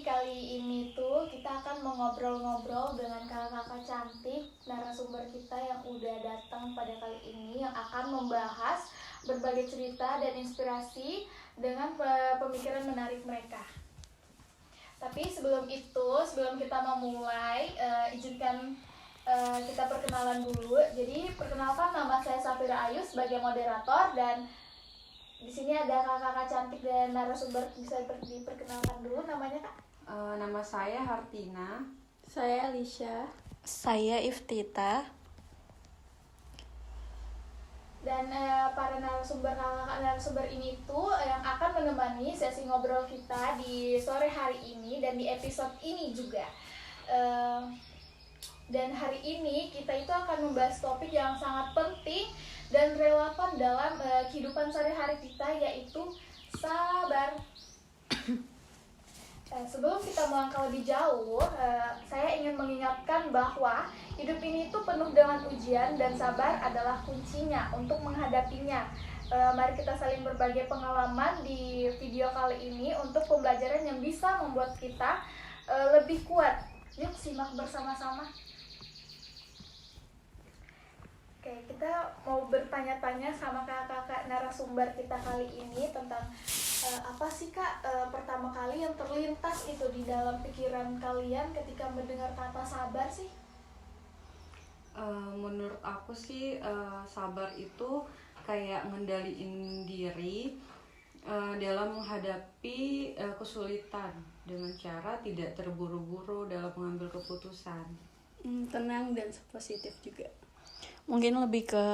kali ini tuh kita akan mengobrol-ngobrol dengan kakak-kakak cantik narasumber kita yang udah datang pada kali ini, yang akan membahas berbagai cerita dan inspirasi dengan pemikiran menarik mereka. Tapi sebelum kita memulai, izinkan kita perkenalan dulu. Jadi perkenalkan, nama saya Safira Ayu sebagai moderator, dan di sini ada kakak-kakak cantik dan narasumber. Bisa diperkenalkan dulu namanya, Kak? Nama saya Hartina. Saya Alicia. Saya Iftita. Dan para kakak-kakak narasumber ini tuh yang akan menemani sesi ngobrol kita di sore hari ini dan di episode ini juga. Dan hari ini kita itu akan membahas topik yang sangat penting dan relevan dalam kehidupan sehari-hari kita, yaitu sabar. Sebelum kita melangkah lebih jauh, saya ingin mengingatkan bahwa hidup ini itu penuh dengan ujian dan sabar adalah kuncinya untuk menghadapinya. Mari kita saling berbagi pengalaman di video kali ini untuk pembelajaran yang bisa membuat kita lebih kuat. Yuk simak bersama-sama. Oke, kita mau bertanya-tanya sama kakak-kakak narasumber kita kali ini tentang apa sih, Kak, pertama kali yang terlintas itu di dalam pikiran kalian ketika mendengar kata sabar sih? Menurut aku sih sabar itu kayak ngendaliin diri dalam menghadapi kesulitan dengan cara tidak terburu-buru dalam mengambil keputusan. Tenang dan positif juga. Mungkin lebih ke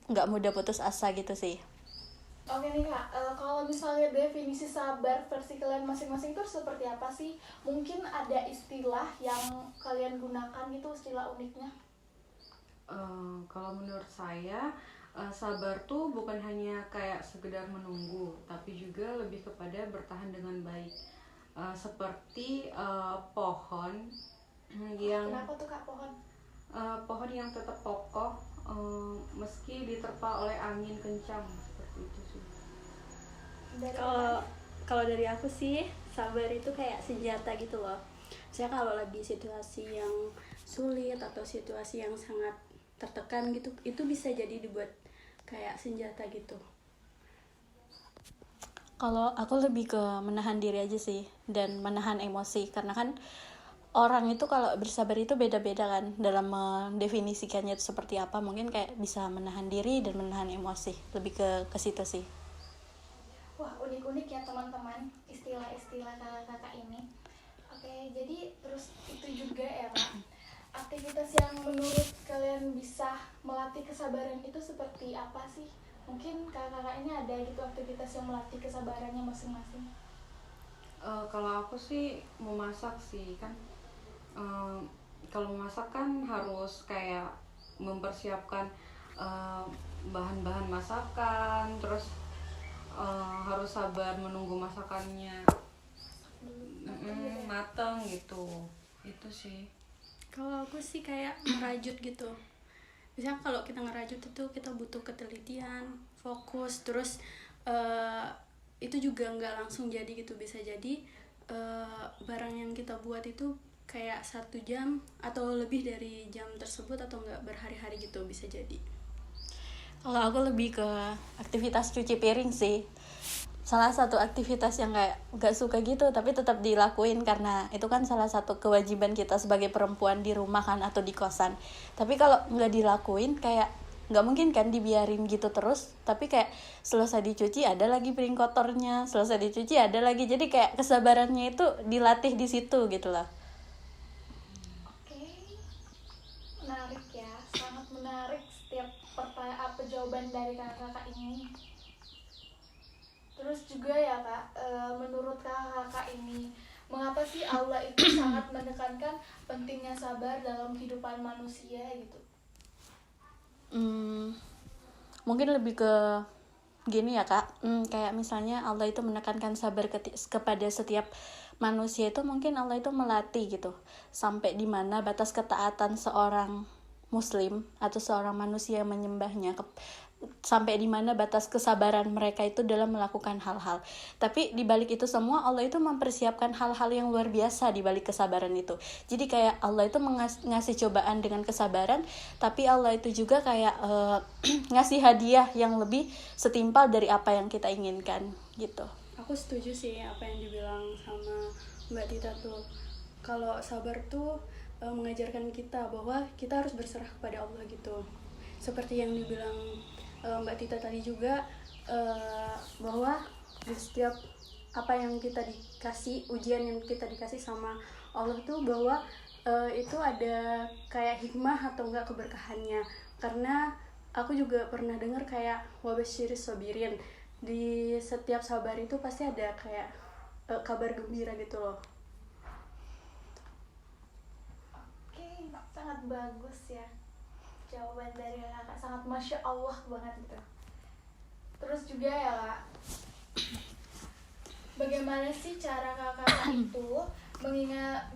nggak mudah putus asa gitu sih. Oke nih, Kak, kalau misalnya definisi sabar versi kalian masing-masing itu seperti apa sih? Mungkin ada istilah yang kalian gunakan gitu, istilah uniknya? Kalau menurut saya sabar tuh bukan hanya kayak sekedar menunggu, tapi juga lebih kepada bertahan dengan baik. Seperti pohon yang Kenapa tuh, Kak, pohon? Pohon yang tetap kokoh meski diterpa oleh angin kencang, seperti itu sih. Kalau dari aku sih, sabar itu kayak senjata gitu loh. Saya kalau lagi situasi yang sulit atau situasi yang sangat tertekan gitu, itu bisa jadi dibuat kayak senjata gitu. Kalau aku lebih ke menahan diri aja sih, dan menahan emosi, karena kan orang itu kalau bersabar itu beda-beda kan dalam mendefinisikannya itu seperti apa. Mungkin kayak bisa menahan diri dan menahan emosi, lebih ke situ sih. Wah, unik-unik ya teman-teman istilah-istilah kakak-kakak ini. Oke, jadi terus itu juga ya, Kak, aktivitas yang menurut kalian bisa melatih kesabaran itu seperti apa sih? Mungkin kakak-kakak ini ada gitu aktivitas yang melatih kesabarannya masing-masing. Kalau aku sih memasak sih kan. Kalau memasak kan harus kayak mempersiapkan bahan-bahan masakan, terus harus sabar menunggu masakannya matang gitu. Itu sih. Kalau aku sih kayak ngerajut gitu. Misalnya kalau kita ngerajut itu kita butuh ketelitian, fokus, terus itu juga nggak langsung jadi gitu. Bisa jadi barang yang kita buat itu kayak 1 jam atau lebih dari jam tersebut, atau enggak berhari-hari gitu, bisa jadi. Kalau aku lebih ke aktivitas cuci piring sih. Salah satu aktivitas yang kayak gak suka gitu, tapi tetap dilakuin karena itu kan salah satu kewajiban kita sebagai perempuan di rumah kan, atau di kosan. Tapi kalau nggak dilakuin kayak nggak mungkin kan dibiarin gitu terus. Tapi kayak selesai dicuci ada lagi piring kotornya, selesai dicuci ada lagi. Jadi kayak kesabarannya itu dilatih di situ gitu lah. Menarik ya, sangat menarik setiap jawaban dari kakak-kakak ini. Terus juga ya, Kak, menurut kakak-kakak ini, mengapa sih Allah itu sangat menekankan pentingnya sabar dalam kehidupan manusia gitu? Mungkin lebih ke gini ya, Kak, kayak misalnya Allah itu menekankan sabar kepada setiap manusia. Itu mungkin Allah itu melatih gitu, sampai di mana batas ketaatan seorang muslim atau seorang manusia yang menyembahnya sampai di mana batas kesabaran mereka itu dalam melakukan hal-hal. Tapi di balik itu semua Allah itu mempersiapkan hal-hal yang luar biasa di balik kesabaran itu. Jadi kayak Allah itu ngasih cobaan dengan kesabaran, tapi Allah itu juga kayak ngasih hadiah yang lebih setimpal dari apa yang kita inginkan gitu. Aku setuju sih apa yang dibilang sama Mbak Tita tuh. Kalau sabar tuh mengajarkan kita bahwa kita harus berserah kepada Allah gitu. Seperti yang dibilang Mbak Tita tadi juga, bahwa di setiap apa yang kita dikasih, ujian yang kita dikasih sama Allah tuh, bahwa itu ada kayak hikmah atau enggak keberkahannya. Karena aku juga pernah dengar kayak wabasyiris sabirin, di setiap sabar itu pasti ada kayak kabar gembira gitu loh. Oke, sangat bagus ya jawaban dari kakak, sangat masya Allah banget gitu. Terus juga ya kak, bagaimana sih cara kakak itu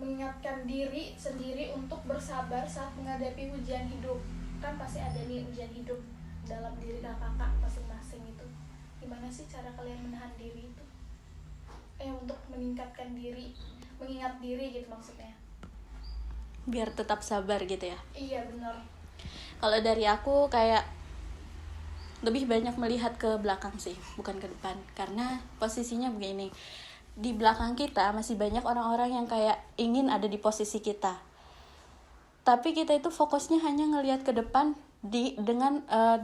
mengingatkan diri sendiri untuk bersabar saat menghadapi ujian hidup? Kan pasti ada nih ujian hidup dalam diri kakak masing-masing itu. Gimana sih cara kalian menahan diri itu? Untuk meningkatkan diri, mengingat diri gitu maksudnya. Biar tetap sabar gitu ya. Iya benar. Kalau dari aku kayak lebih banyak melihat ke belakang sih, bukan ke depan. Karena posisinya begini, di belakang kita masih banyak orang-orang yang kayak ingin ada di posisi kita. Tapi kita itu fokusnya hanya ngelihat ke depan, di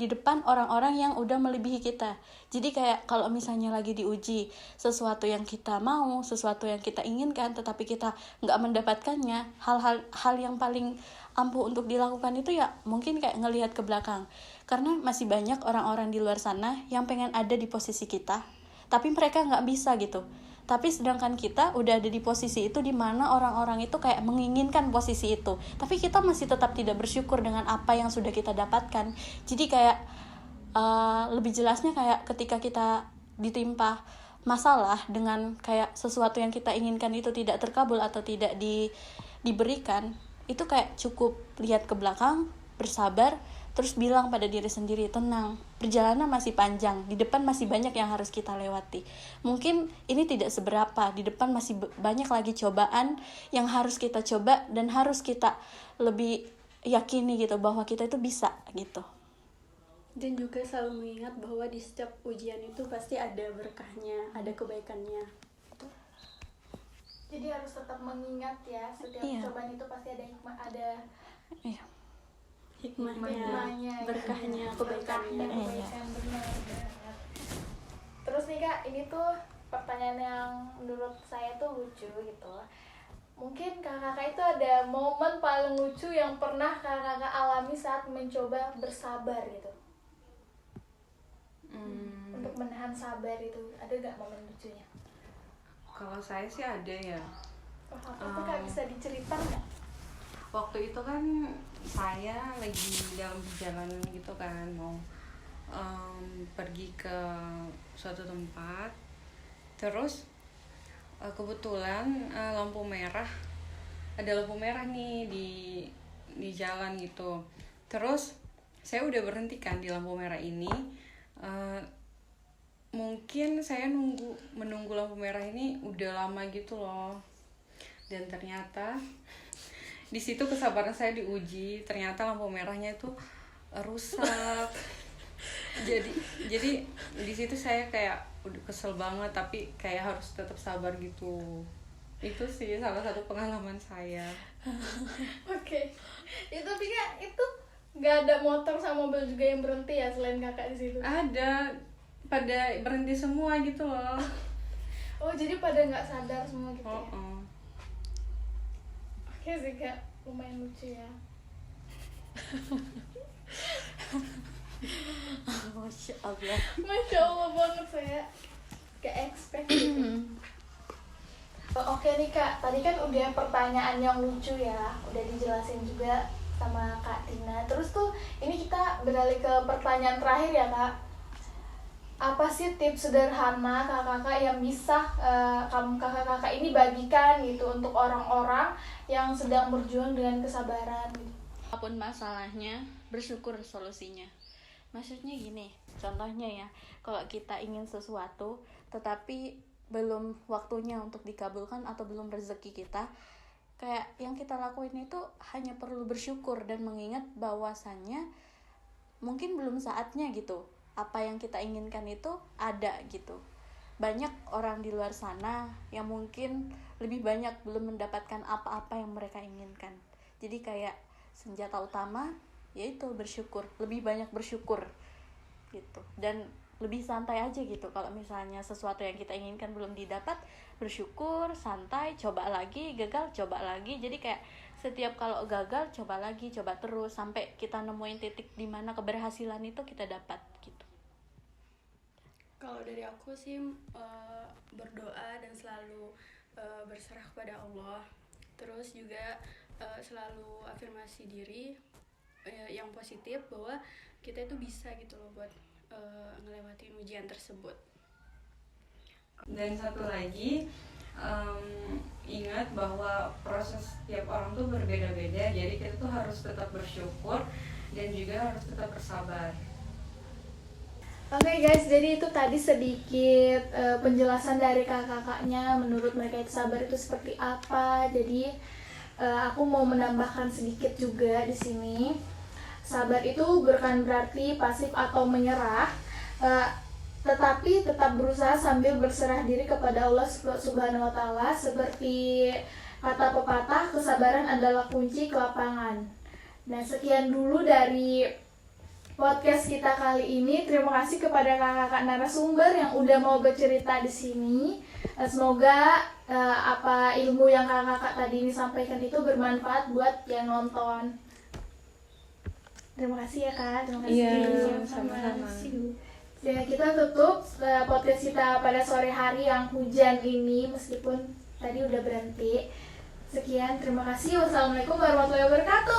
depan orang-orang yang udah melebihi kita. Jadi kayak kalau misalnya lagi diuji sesuatu yang kita mau, sesuatu yang kita inginkan, tetapi kita nggak mendapatkannya, hal yang paling ampuh untuk dilakukan itu ya mungkin kayak ngelihat ke belakang. Karena masih banyak orang-orang di luar sana yang pengen ada di posisi kita, tapi mereka nggak bisa gitu. Tapi sedangkan kita udah ada di posisi itu, di mana orang-orang itu kayak menginginkan posisi itu, tapi kita masih tetap tidak bersyukur dengan apa yang sudah kita dapatkan. Jadi kayak lebih jelasnya kayak ketika kita ditimpa masalah dengan kayak sesuatu yang kita inginkan itu tidak terkabul atau tidak diberikan, itu kayak cukup lihat ke belakang, bersabar, terus bilang pada diri sendiri, tenang, perjalanan masih panjang, di depan masih banyak yang harus kita lewati. Mungkin ini tidak seberapa, di depan masih banyak lagi cobaan yang harus kita coba dan harus kita lebih yakini gitu bahwa kita itu bisa gitu. Dan juga selalu mengingat bahwa di setiap ujian itu pasti ada berkahnya, ada kebaikannya. Jadi harus tetap mengingat ya, setiap cobaan itu pasti ada hikmah, ada hikmahnya, berkahnya, kebaikannya. Kebaikan, benar. Terus nih kak, ini tuh pertanyaan yang menurut saya tuh lucu gitu. Mungkin kakak itu ada momen paling lucu yang pernah kakak alami saat mencoba bersabar gitu. Untuk menahan sabar itu, ada gak momen lucunya? Kalau saya sih ada ya. Apa tuh kak, bisa diceritakan gak? Waktu itu kan saya lagi dalam perjalanan gitu kan, mau pergi ke suatu tempat. Terus kebetulan lampu merah, ada lampu merah nih di jalan gitu. Terus saya udah berhenti kan di lampu merah ini. Mungkin saya menunggu lampu merah ini udah lama gitu loh. Dan ternyata di situ kesabaran saya diuji. Ternyata lampu merahnya itu rusak. jadi di situ saya kayak udah kesel banget, tapi kayak harus tetap sabar gitu. Itu sih salah satu pengalaman saya. Oke. Itu tapi kak, itu nggak ada motor sama mobil juga yang berhenti ya selain kakak di situ? Ada, pada berhenti semua gitu loh. Oh jadi pada nggak sadar semua gitu ya? Oke sih kak, lumayan lucu ya. Masya Allah. Masya Allah banget, saya gak expect gitu. Oke nih kak, tadi kan udah pertanyaan yang lucu ya, udah dijelasin juga sama Kak Tina. Terus tuh ini kita beralih ke pertanyaan terakhir ya kak. Apa sih tips sederhana kakak-kakak yang bisa kakak-kakak ini bagikan gitu untuk orang-orang yang sedang berjuang dengan kesabaran gitu? Apapun masalahnya, bersyukur solusinya. Maksudnya gini, contohnya ya, kalau kita ingin sesuatu tetapi belum waktunya untuk dikabulkan atau belum rezeki kita, kayak yang kita lakuin itu hanya perlu bersyukur dan mengingat bahwasannya mungkin belum saatnya gitu. Apa yang kita inginkan itu ada gitu. Banyak orang di luar sana yang mungkin lebih banyak belum mendapatkan apa-apa yang mereka inginkan. Jadi kayak senjata utama yaitu bersyukur, lebih banyak bersyukur gitu. Dan lebih santai aja gitu kalau misalnya sesuatu yang kita inginkan belum didapat, bersyukur, santai, coba lagi, gagal, coba lagi. Jadi kayak setiap kalau gagal coba lagi, coba terus sampai kita nemuin titik di mana keberhasilan itu kita dapat gitu. Kalau dari aku sih berdoa dan selalu berserah kepada Allah. Terus juga selalu afirmasi diri yang positif bahwa kita itu bisa gitu loh buat ngelewatin ujian tersebut. Dan satu lagi, ingat bahwa proses tiap orang tuh berbeda-beda, jadi kita tuh harus tetap bersyukur dan juga harus tetap bersabar. Oke guys, jadi itu tadi sedikit penjelasan dari kakak-kakaknya menurut mereka itu sabar itu seperti apa. Jadi aku mau menambahkan sedikit juga di sini. Sabar itu bukan berarti pasif atau menyerah, tetapi tetap berusaha sambil berserah diri kepada Allah Subhanahu wa Ta'ala. Seperti kata pepatah, kesabaran adalah kunci kelapangan. Nah, sekian dulu dari podcast kita kali ini. Terima kasih kepada kakak-kakak narasumber yang udah mau bercerita di sini. Semoga apa ilmu yang kakak-kakak tadi ini sampaikan itu bermanfaat buat yang nonton. Terima kasih ya Kak. Terima kasih. Iya, sama-sama. Ya, kita tutup podcast kita pada sore hari yang hujan ini meskipun tadi udah berhenti. Sekian, terima kasih. Wassalamualaikum warahmatullahi wabarakatuh.